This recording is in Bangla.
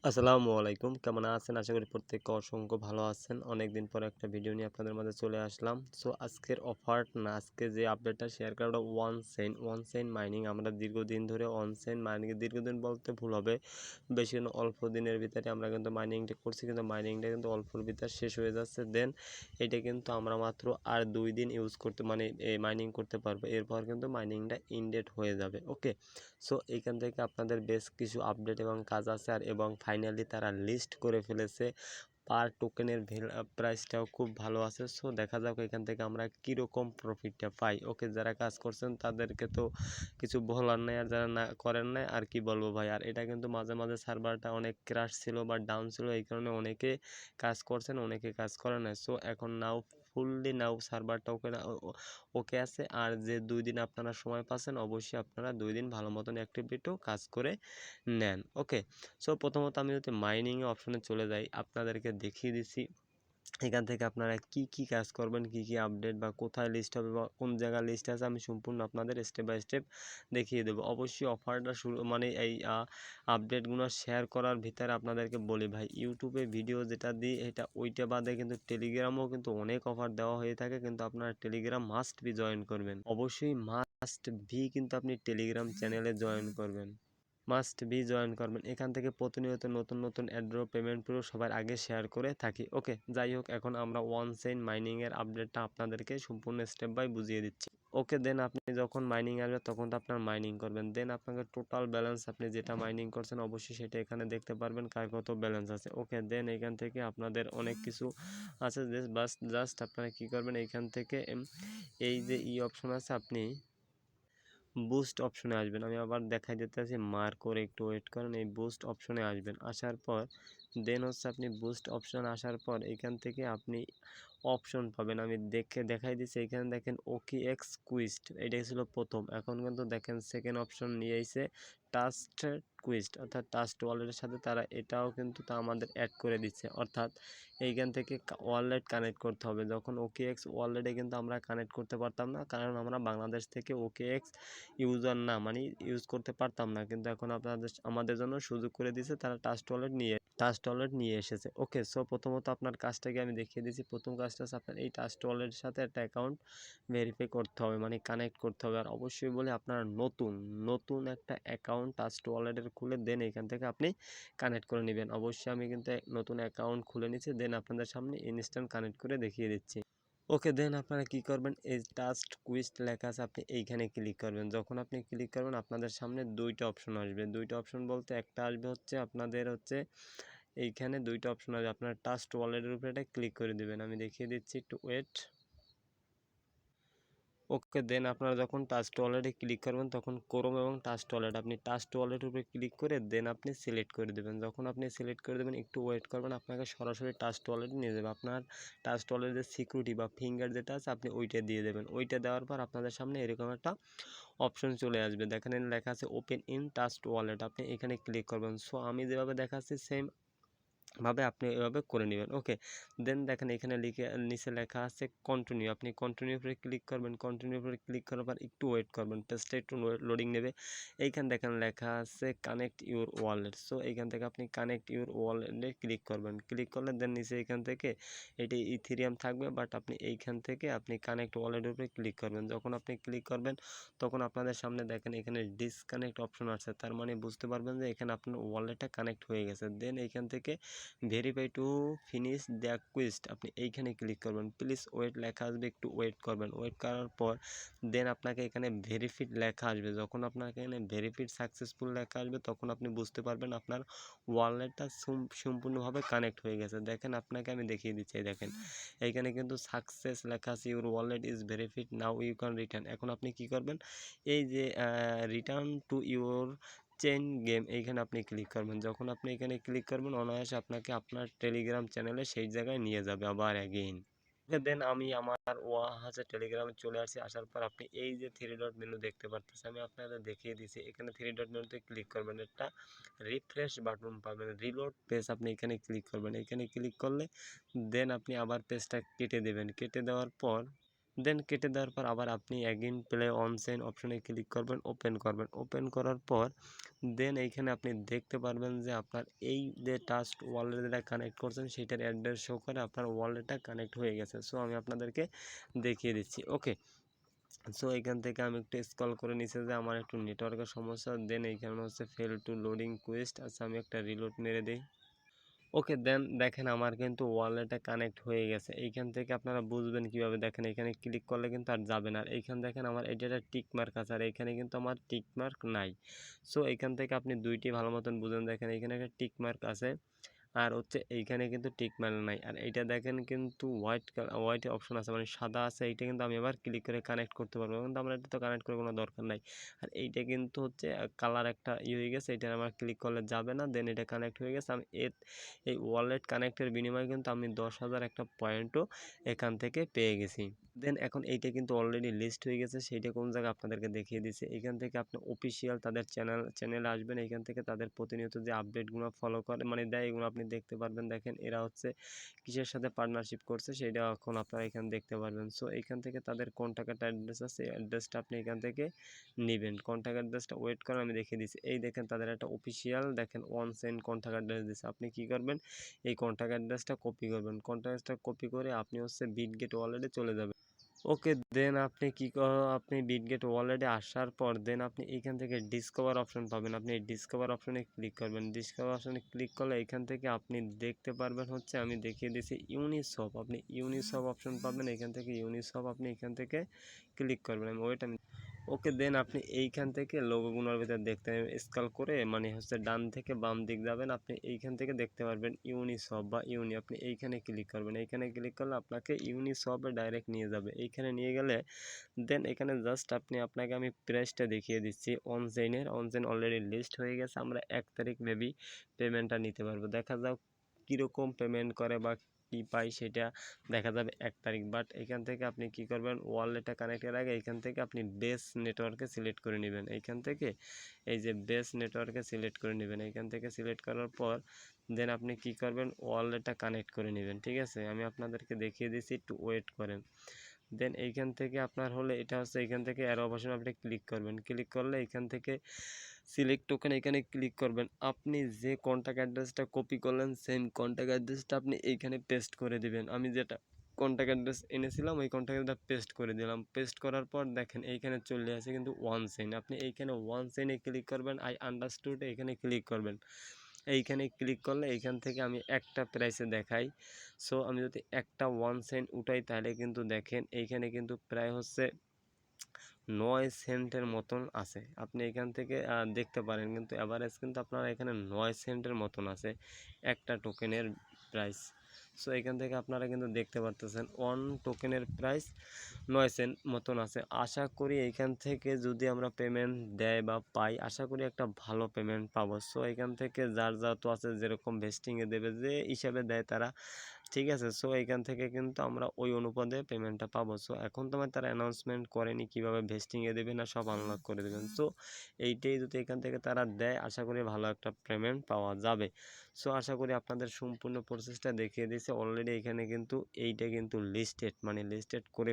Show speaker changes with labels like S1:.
S1: আসসালামু আলাইকুম। কেমন আছেন? আশা করি প্রত্যেকে অসংখ্য ভালো আছেন। অনেকদিন পরে একটা ভিডিও নিয়ে আপনাদের মাঝে চলে আসলাম। সো আজকের অফার না আজকে যে আপডেটটা শেয়ার করাটা ওয়ান চেইন মাইনিং আমরা দীর্ঘদিন ধরে ওয়ান চেইন মাইনিং দীর্ঘদিন বলতে ভুল হবে। বেশি না অল্প দিনের ভিতরে আমরা কিন্তু মাইনিংটা করছি কিন্তু মাইনিংটা কিন্তু অল্পর ভিতরে শেষ হয়ে যাচ্ছে। দেন এটা কিন্তু আমরা মাত্র আর 2 দিন ইউজ করতে মানে মাইনিং করতে পারবো। এরপর কিন্তু মাইনিংটা ইনডেট হয়ে যাবে। ওকে। সো এইখান থেকে আপনাদের বেশ কিছু আপডেট এবং কাজ আছে আর এবং ফাইনালি তারা লিস্ট করে ফেলেছে পার টোকেনের প্রাইসটাও খুব ভালো আছে। সো দেখা যাক এখান থেকে আমরা কীরকম প্রফিটটা পাই। ওকে, যারা কাজ করছেন তাদেরকে তো কিছু বলার নাই, আর যারা না করেন নাই আর কি বলবো ভাই। আর এটা কিন্তু মাঝে মাঝে সার্ভারটা অনেক ক্রাশ ছিল বা ডাউন ছিল, এই কারণে অনেকে কাজ করছেন অনেকে কাজ করে না। সো এখন ফুললি সার্ভারটা ওকে আছে। আর যে 2 দিন আপনারা সময় পাচ্ছেন অবশ্যই আপনারা 2 দিন ভালো মতন অ্যাক্টিভিটিও কাজ করে নেন। ওকে। সো প্রথমত আমি যদি মাইনিং অপশনে চলে যাই, আপনাদেরকে দেখিয়ে দিচ্ছি এখান থেকে আপনারা কি কি কাজ করবেন, কি কি আপডেট বা কোথায় লিস্ট হবে বা কোন জায়গায় লিস্ট আছে আমি সম্পূর্ণ আপনাদের স্টেপ বাই স্টেপ দেখিয়ে দেবো। অবশ্যই অফারটা শুরু মানে এই আপডেটগুলো শেয়ার করার ভিতরে আপনাদেরকে বলি ভাই, ইউটিউবে ভিডিও যেটা দিই এটা ওইটা বাদে কিন্তু টেলিগ্রামেও কিন্তু অনেক অফার দেওয়া হয়ে থাকে, কিন্তু আপনারা টেলিগ্রাম মাস্ট বি জয়েন করবেন। অবশ্যই মাস্ট বি কিন্তু আপনি টেলিগ্রাম চ্যানেলে জয়েন করবেন, মাস্ট বি জয়েন করবেন। এখান থেকে প্রতিনিয়ত নতুন নতুন অ্যাড্রপ পেমেন্ট প্রুফ সবার আগে শেয়ার করে থাকি। ওকে, যাই হোক এখন আমরা ওয়ান চেইন মাইনিংয়ের আপডেটটা আপনাদেরকে সম্পূর্ণ স্টেপ বাই বুঝিয়ে দিচ্ছি। ওকে, দেন আপনি যখন মাইনিং আসবে তখন তো আপনার মাইনিং করবেন। দেন আপনাকে টোটাল ব্যালেন্স আপনি যেটা মাইনিং করছেন অবশ্যই সেটা এখানে দেখতে পারবেন কার কত ব্যালেন্স আছে। ওকে, দেন এখান থেকে আপনাদের অনেক কিছু আছে, জাস্ট আপনারা কী করবেন এইখান থেকে এই যে অপশন আছে আপনি বুস্ট অপশনে আসবেন। আমি আবার দেখাই দিতেছি, মার্ক করে একটু ওয়েট করেন। এই বুস্ট অপশনে আসবেন, আসার পর দেন হচ্ছে আপনি বুস্ট অপশন আসার পর এখান থেকে আপনি অপশন পাবেন। আমি দেখাই দিচ্ছি, এখানে দেখেন OKX কুইস্ট, এটা ছিল প্রথম। এখন কিন্তু দেখেন সেকেন্ড অপশন নিয়ে এসে ট্রাস্টেড কুইস্ট, অর্থাৎ ট্রাস্ট ওয়ালেটের সাথে তারা এটাও কিন্তু তা আমাদের অ্যাড করে দিচ্ছে। অর্থাৎ এইখান থেকে ওয়ালেট কানেক্ট করতে হবে। যখন OKX ওয়ালেটে কিন্তু আমরা কানেক্ট করতে পারতাম না, কারণ আমরা বাংলাদেশ থেকে OKX ইউজার না, মানে ইউজ করতে পারতাম না, কিন্তু এখন আমাদের জন্য সুযোগ করে দিয়েছে, তারা ট্রাস্ট ওয়ালেট নিয়ে এসেছে। ওকে, সো প্রথমত আপনার কাজটাকে আমি দেখিয়ে দিয়েছি। প্রথম কাজটা হচ্ছে আপনার এই ট্রাস্ট ওয়ালেটের সাথে একটা অ্যাকাউন্ট ভেরিফাই করতে হবে, মানে কানেক্ট করতে হবে। আর অবশ্যই বলে আপনার নতুন একটা অ্যাকাউন্ট ট্রাস্ট ওয়ালেটের খুলে দেন এখান থেকে আপনি কানেক্ট করে নেবেন। অবশ্যই আমি কিন্তু নতুন অ্যাকাউন্ট খুলে নিচ্ছি, দেন আপনাদের সামনে ইনস্ট্যান্ট কানেক্ট করে দেখিয়ে দিচ্ছি। ওকে, দেন আপনারা কি করবেন, এই টাস্ক কুইস্ট লেখা আছে আপনি এইখানে ক্লিক করবেন। যখন আপনি ক্লিক করবেন আপনাদের সামনে দুইটা অপশন আসবে। দুইটা অপশন বলতে একটা আসবে হচ্ছে আপনাদের হচ্ছে এইখানে দুইটা অপশন আসবে, আপনার ট্রাস্ট ওয়ালেটের উপরে এটা ক্লিক করে দিবেন। আমি দেখিয়ে দিচ্ছি, একটু ওয়েট। ওকে, দেন আপনারা যখন ট্রাস্ট ওয়ালেটে ক্লিক করবেন তখন ক্রোম এবং ট্রাস্ট ওয়ালেট, আপনি ট্রাস্ট ওয়ালেটের উপরে ক্লিক করে দেন আপনি সিলেক্ট করে দেবেন। যখন আপনি সিলেক্ট করে দেবেন একটু ওয়েট করবেন, আপনাকে সরাসরি ট্রাস্ট ওয়ালেটে নিয়ে যাবে। আপনার ট্রাস্ট ওয়ালেটের সিকিউরিটি বা ফিঙ্গার যেটা আছে আপনি ওইটা দিয়ে দেবেন। ওইটা দেওয়ার পর আপনাদের সামনে এরকম একটা অপশন চলে আসবে, দেখেন লেখা আছে ওপেন ইন ট্রাস্ট ওয়ালেট, আপনি এখানে ক্লিক করবেন। সো আমি যেভাবে দেখাচ্ছি সেম ভাবে আপনি এভাবে করে নেবেন। ওকে, দেন দেখেন এখানে নিচে লেখা আছে কন্টিনিউ, আপনি কন্টিনিউ উপরে ক্লিক করবেন। কন্টিনিউ উপরে ক্লিক করার পর একটু ওয়েট করবেন, পেজটা একটু লোডিং নেবে। এইখানে দেখেন লেখা আছে কানেক্ট ইউর ওয়ালেট। সো এইখান থেকে আপনি কানেক্ট ইউর ওয়ালেটে ক্লিক করবেন। ক্লিক করলে দেন নিচে এখান থেকে এটি ইথেরিয়াম থাকবে, বাট আপনি এইখান থেকে আপনি কানেক্ট ওয়ালেটের উপরে ক্লিক করবেন। যখন আপনি ক্লিক করবেন তখন আপনাদের সামনে দেখেন এখানে ডিসকানেক্ট অপশন আছে, তার মানে বুঝতে পারবেন যে এখানে আপনার ওয়ালেটটা কানেক্ট হয়ে গেছে। দেন এইখান থেকে verify to finish the quest, আপনি এইখানে ক্লিক করবেন। প্লিজ ওয়েট লেখা আসবে, একটু ওয়েট করবেন। ওয়েট করার পর দেন আপনাকে এখানে ভেরিফিড লেখা আসবে। যখন আপনাকে এখানে ভেরিফিড সাকসেসফুল লেখা আসবে তখন আপনি বুঝতে পারবেন আপনার ওয়ালেটটা সম্পূর্ণভাবে কানেক্ট হয়ে গেছে। দেখেন আপনাকে আমি দেখিয়ে দিচ্ছি, দেখেন এইখানে কিন্তু সাকসেস লেখা আছে, your wallet is verified, now you can return. এখন আপনি কি করবেন, এই যে return to your chain game এইখানে আপনি ক্লিক করবেন। যখন আপনি এখানে ক্লিক করবেন অনায়াসে আপনাকে আপনার টেলিগ্রাম চ্যানেলে সেই জায়গায় নিয়ে যাবে আবার অ্যাগেইন। দেন আমি আমার টেলিগ্রামে চলে আসি। আসার পর আপনি এই যে থ্রি ডট মেনু দেখতে পাচ্ছেন, আমি আপনাদের দেখিয়ে দিচ্ছি। এখানে থ্রি ডট মেনুতে ক্লিক করবেন, একটা রিফ্রেশ বাটন পাবেন, রিলোড পেজ, আপনি এখানে ক্লিক করবেন। এখানে ক্লিক করলে দেন আপনি আবার পেজটা কেটে দেবেন। কেটে দেওয়ার পর দেন কেটে দেওয়ার পর আবার আপনি অ্যাগেইন প্লে অন চেইন অপশনে ক্লিক করবেন, ওপেন করবেন। ওপেন করার পর দেন এইখানে আপনি দেখতে পারবেন যে আপনার এই যে ট্রাস্ট ওয়ালেট যেটা কানেক্ট করছেন সেটার অ্যাড্রেস শো করে আপনার ওয়ালেটটা কানেক্ট হয়ে গেছে। সো আমি আপনাদেরকে দেখিয়ে দিচ্ছি। ওকে, সো এখান থেকে আমি একটু স্ক্রল করে নিচে যে আমার একটু নেটওয়ার্কের সমস্যা, দেন এইখানে হচ্ছে ফেল টু লোডিং কুয়েস্ট। আচ্ছা আমি একটা রিলোড মেরে দিই। ওকে, দেন দেখেন আমার কিন্তু ওয়ালেটে কানেক্ট হয়ে গেছে। এইখান থেকে আপনারা বুঝবেন কিভাবে, দেখেন এখানে ক্লিক করলে কিন্তু আর যাবে না। আর এইখান দেখেন আমার এটা একটা টিক মার্ক আছে, আর এখানে কিন্তু আমার টিক মার্ক নাই। সো এইখান থেকে আপনি দুইটি ভালো মতন বুঝেন, দেখেন এখানে একটা টিক মার্ক আছে আর হচ্ছে এইখানে কিন্তু টিক মার্ক নাই। আর এইটা দেখেন কিন্তু হোয়াইট অপশন আছে, মানে সাদা আছে। এইটা কিন্তু আমি আবার ক্লিক করে কানেক্ট করতে পারবো, কিন্তু আমার এটা তো কানেক্ট করার কোনো দরকার নাই। আর এইটা কিন্তু হচ্ছে কালার একটা হয়ে গেছে, এটা আমার ক্লিক করলে যাবে না। দেন এটা কানেক্ট হয়ে গেছে। আমি এই ওয়ালেট কানেক্টের বিনিময়ে কিন্তু আমি 10,000 একটা পয়েন্টও এখান থেকে পেয়ে গেছি। দেন এখন এইটা কিন্তু অলরেডি লিস্ট হয়ে গেছে, সেইটা কোন জায়গায় আপনাদেরকে দেখিয়ে দিচ্ছে। এখান থেকে আপনি অফিসিয়াল তাদের চ্যানেলে আসবেন, এখান থেকে তাদের প্রতিনিয়ত যে আপডেটগুলো ফলো করে মানে দেয়, এগুলো আপনি দেখতে পারবেন। দেখেন এরা হচ্ছে কিসের সাথে পার্টনারশিপ করছে সেটা এখন আপনারা এখানে দেখতে পারবেন। সো এখান থেকে তাদের কন্ট্যাক্ট অ্যাড্রেস আছে, এই অ্যাড্রেসটা আপনি এখান থেকে নেবেন। কন্ট্যাক্ট অ্যাড্রেসটা ওয়েট করেন, আমি দেখিয়ে দিচ্ছি। এই দেখেন তাদের একটা অফিসিয়াল দেখেন ওয়ান সেন্ট কন্ট্যাক্ট অ্যাড্রেস দিচ্ছে। আপনি কি করবেন, এই কন্ট্যাক্ট অ্যাড্রেসটা কপি করবেন। কন্ট্যাক্ট অ্যাড্রেসটা কপি করে আপনি হচ্ছে বিটগেট ওয়ালেটে চলে যাবেন। ওকে, দেন আপনি আপনি বিটগেট ওয়ালেটে আসার পর দেন আপনি এইখান থেকে ডিসকভার অপশন পাবেন। আপনি এই ডিসকভার অপশনে ক্লিক করবেন। ডিসকভার অপশনে ক্লিক করলে এখান থেকে আপনি দেখতে পারবেন হচ্ছে আমি দেখিয়ে দিয়েছি ইউনিসপ। আপনি ইউনিসপ অপশন পাবেন, এখান থেকে ইউনিসপ আপনি এখান থেকে ক্লিক করবেন। আমি ওকে, দেন আপনি এইখান থেকে লোগোগুলোর ভিতরে দেখতে স্ক্রল করে মানে হচ্ছে ডান থেকে বাম দিক যাবেন, আপনি এইখান থেকে দেখতে পারবেন ইউনিসপ বা ইউনি। আপনি এইখানে ক্লিক করবেন। এইখানে ক্লিক করলে আপনাকে ইউনিসপে ডাইরেক্ট নিয়ে যাবে। এইখানে নিয়ে গেলে দেন এখানে জাস্ট আপনাকে আমি প্রাইসটা দেখিয়ে দিচ্ছি। অনচেইন অলরেডি লিস্ট হয়ে গেছে। আমরা 1 তারিখ মেবি পেমেন্টটা নিতে পারবো। দেখা যাক কীরকম পেমেন্ট করে বা কি পাই সেটা দেখা যাবে 1 তারিখ। বাট এখান থেকে আপনি কি করবেন, ওয়ালেটটা কানেক্টের আগে এখান থেকে আপনি বেস নেটওয়ার্কে সিলেক্ট করে নেবেন। এইখান থেকে এই যে বেস নেটওয়ার্কে সিলেক্ট করে নেবেন। এইখান থেকে সিলেক্ট করার পর দেন আপনি কি করবেন, ওয়ালেটটা কানেক্ট করে নেবেন। ঠিক আছে, আমি আপনাদেরকে দেখিয়ে দিচ্ছি, একটু ওয়েট করেন। দেন এইখান থেকে আপনার হলে এটা হচ্ছে এইখান থেকে অ্যারো অপশন আপনি ক্লিক করবেন। ক্লিক করলে এখান থেকে সিলেক্ট টোকেন এখানে ক্লিক করবেন। আপনি যে কন্ট্যাক্ট অ্যাড্রেসটা কপি করলেন সেম কন্ট্যাক্ট অ্যাড্রেসটা আপনি এইখানে পেস্ট করে দিবেন। আমি যেটা কন্ট্যাক্ট অ্যাড্রেস এনেছিলাম ওই কন্ট্যাক্ট অ্যাড্রেসটা পেস্ট করে দিলাম। পেস্ট করার পর দেখেন এইখানে চলে আসে কিন্তু ওয়ান সেন্ট। আপনি এইখানে ওয়ান সেন্টে ক্লিক করবেন, আই আন্ডারস্টুড এখানে ক্লিক করবেন। এইখানে ক্লিক করলে এইখান থেকে আমি একটা প্রাইসে দেখাই। সো আমি যদি একটা ওয়ান সেন্ট উঠাই তাহলে কিন্তু দেখেন এইখানে কিন্তু প্রায় হচ্ছে 9 সেন্টের মতন আছে। আপনি এখান থেকে দেখতে পারেন কিন্তু এভারেজ কিন্তু আপনার এখানে 9 সেন্টের মতন আছে একটা টোকেনের প্রাইস। সো এখান থেকে আপনারা কিন্তু দেখতে পারতেছেন 1 টোকেনের প্রাইস 9 সেন্ট মতন আছে। আশা করি এইখান থেকে যদি আমরা পেমেন্ট দেয় বা পাই, আশা করি একটা ভালো পেমেন্ট পাবো। সো এখান থেকে যার তো আছে যেরকম ভেস্টিংয়ে দেবে যে হিসাবে দেয় তারা, ঠিক আছে। সো এইখান থেকে কিন্তু আমরা ওই অনুপাতে পেমেন্টটা পাবো। সো এখন তো আমার তারা অ্যানাউন্সমেন্ট করেনি কীভাবে ভেস্টিংয়ে দেবে না সব আনলক করে দেবেন। সো এইটাই যদি এখান থেকে তারা দেয় আশা করি ভালো একটা পেমেন্ট পাওয়া যাবে। সো আশা করি আপনাদের সম্পূর্ণ প্রসেসটা দেখিয়ে দিয়েছে অলরেডি। এখানে কিন্তু এইটা কিন্তু লিস্টেড মানে লিস্টেড করে